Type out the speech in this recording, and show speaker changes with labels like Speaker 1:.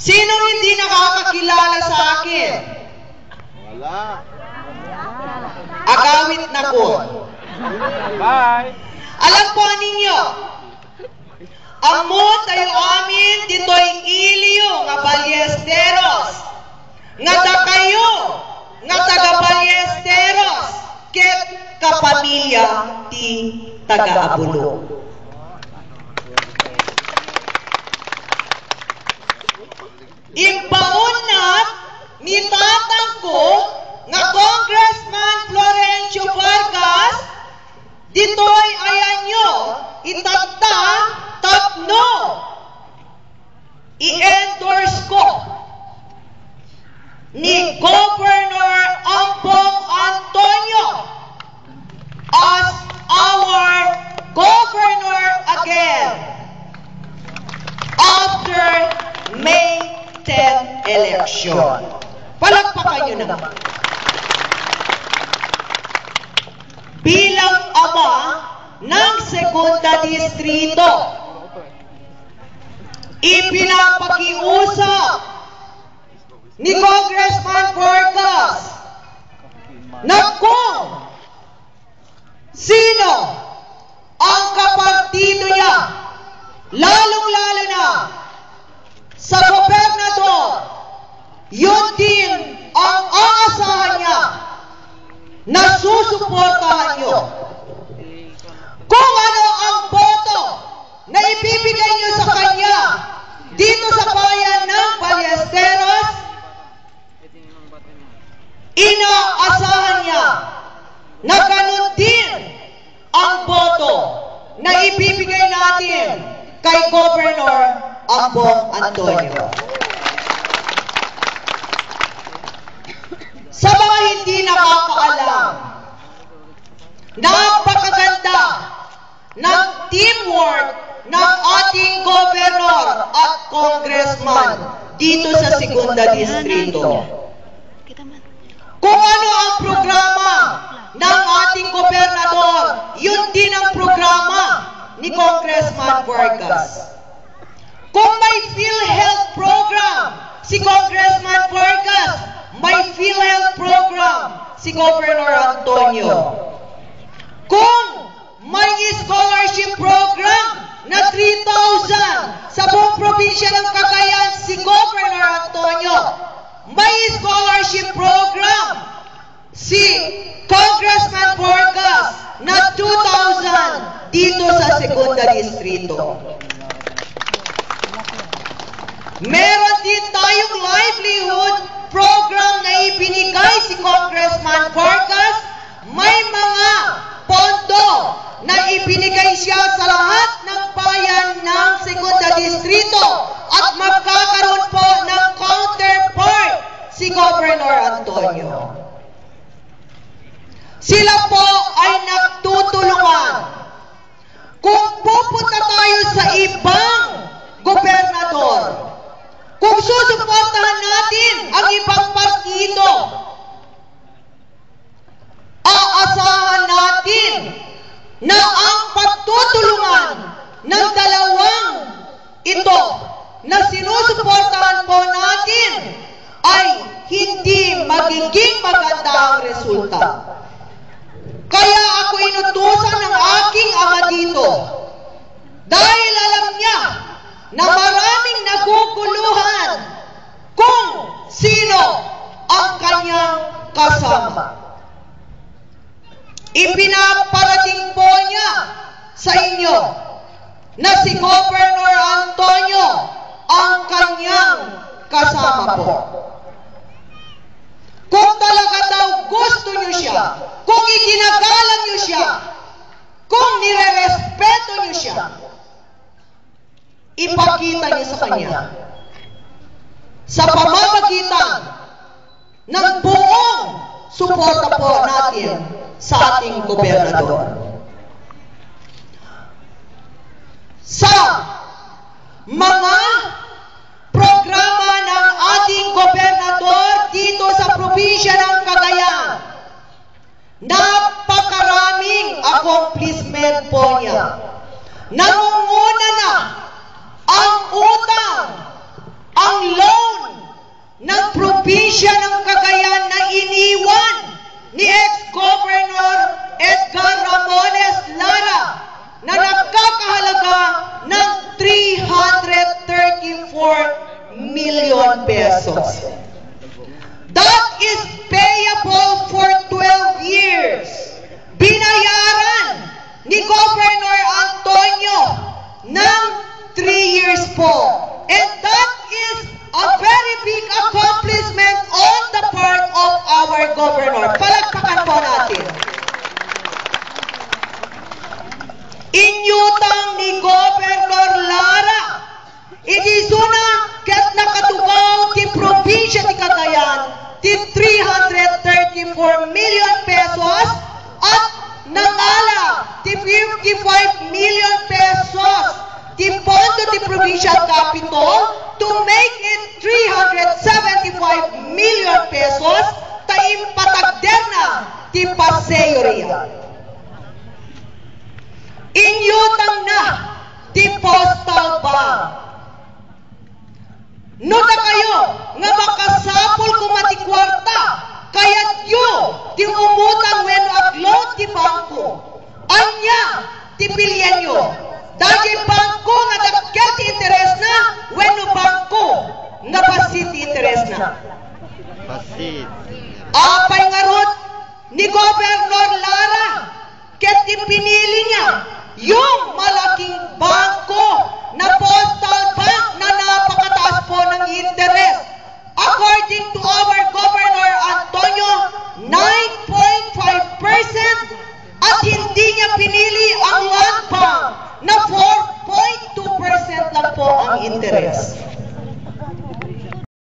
Speaker 1: Sino hindi nakakakilala sa akin?
Speaker 2: Wala.
Speaker 1: Agawit na ko.
Speaker 2: Bye.
Speaker 1: Alam po ninyo, amo tayo amin dito'y iliyo nga Ballesteros. Nga da kayo, nga taga Ballesteros, ket kapamilya ti taga Abulo. Imbaon na ni tatang ko nga Congressman Florencio Vargas dito'y ayan nyo itagta tapno i-endorse ko ni Governor Ambong Antonio as our governor again after May 10 election. Palagpakan nyo naman. Bilang ama ng Segunda Distrito, ipinapakiusap ni Congressman Vargas na kung sino ang kapartido niya, lalong-lalo na sa gobernador, yun din ang aasahan niya na susuportahan niyo. Kung ano ang boto na ibibigay niyo sa kanya dito sa bayan ng Ballesteros, inaasahan niya na ganun din ang boto na ibibigay natin kay Governor Ambong Antonio. Sa mga hindi nakakaalam, napakaganda ng teamwork ng ating gobernador at congressman dito sa Segunda Distrito. Kung ano ang programa ng ating gobernador, yun din ang programa ni Congressman Vargas. Kung may PhilHealth program si Congressman Vargas, may PhilHealth program si Governor Antonio. Kung may scholarship program na 3,000 sa buong probinsya ng Cagayan si Governor Antonio, may scholarship program si Congressman Vargas na 2,000 dito sa Segunda Distrito. Meron din tayong livelihood program na ibinigay si Congressman Vargas. May mga pondo na ibinigay siya sa lahat ng bayan ng Segunda Distrito at magkakaroon po ng counterpart si Governor Antonio. Sila po ay nagtutulungan. Kung pupunta tayo sa ibang gobernador, kung susuportahan natin ang ibang partido, aasahan natin na ang pagtutulungan ng dalawang ito na sinusuportahan po natin ay hindi magiging maganda ang resulta. Kaya ako inutusan ng aking ama dito dahil alam niya na maraming naguguluhan kung sino ang kanyang kasama. Ipinaparating po niya sa inyo na si Governor Antonio ang kanyang kasama po. Kung talaga daw gusto niyo siya, kung iginagalang niyo siya, kung nirerespeto niyo siya, ipakita niyo sa kanya sa pamamagitan ng buong suporta po natin sa ating gobernador. Sa mga programa ng ating gobernador dito sa probinsya ng Cagayan, napakaraming accomplishment po niya. Nangunguna na ang utang, ang loan probinsya ng Cagayan na iniwan ni ex-Governor Edgar Ramones Lara na nagkakahalaga ng 334 million pesos. That is payable for 12 years. Binayaran ni Governor Antonio ng 3 years po. And that is a very big accomplishment on the part of our governor. Palagpakan po natin. Inyutang ni Governor Lara, inisuna ket nakatugaw ti probinsya ti Cagayan ti 334 million pesos at nangala ti 55 million pesos ti pondo ti provincial capital to make